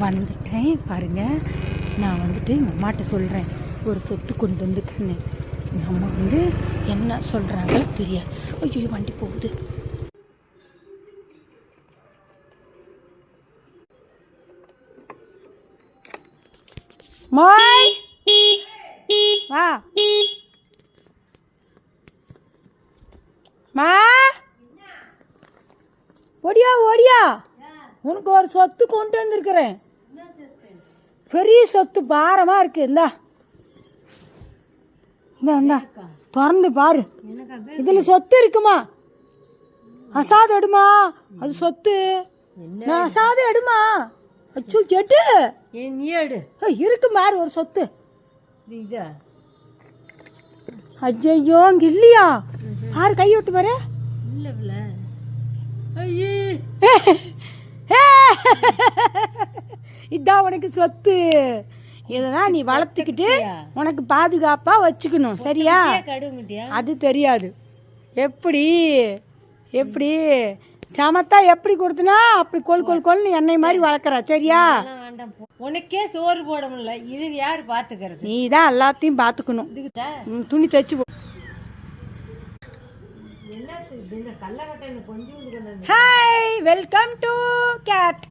வந்துட்டேன் பாருங்க. நான் வந்துட்டு எங்கள் அம்மாட்ட சொல்கிறேன் ஒரு சொத்து கொண்டு வந்துக்கிறேன்னு. எங்கள் அம்மா வந்து என்ன சொல்கிறாங்கன்னு தெரியாது. ஐயோ வண்டி போகுது. மாய் வா மா, ஓடியா ஓடியா, உனக்கு ஒரு சொத்து கொண்டு வந்திருக்கிறேன். பெரிய சொத்து பாரமாக இருக்கு. இந்தா இந்தா இந்தா திறந்து பாரு. இதில் சொத்து இருக்குமா? அசாது எடுமா, அது சொத்து. நான் அசாது எடுமா. அச்சோ எடு, எடு இருக்கு மாறு ஒரு சொத்து. ஐயோ அங்க இல்லையா? யாரு கை விட்டு பாரு. இதான் உனக்கு சொத்து. இதெல்லாம் நீ வளர்த்துக்கிட்டு உனக்கு பாதுகாப்பா வச்சுக்கணும், சரியா? அது தெரியாது. எப்படி எப்படி சமத்தா எப்படி கொடுத்தனா அப்படி கொல்னு எண்ணெய் மாதிரி வளர்க்குற, சரியா? உனக்கே சோறு போட முடியல, இது யாரு பாத்துக்கிறது? நீ தான் எல்லாத்தையும் பாத்துக்கணும். துணி தைச்சு ஹாய் வெல்கம் டு கேட்.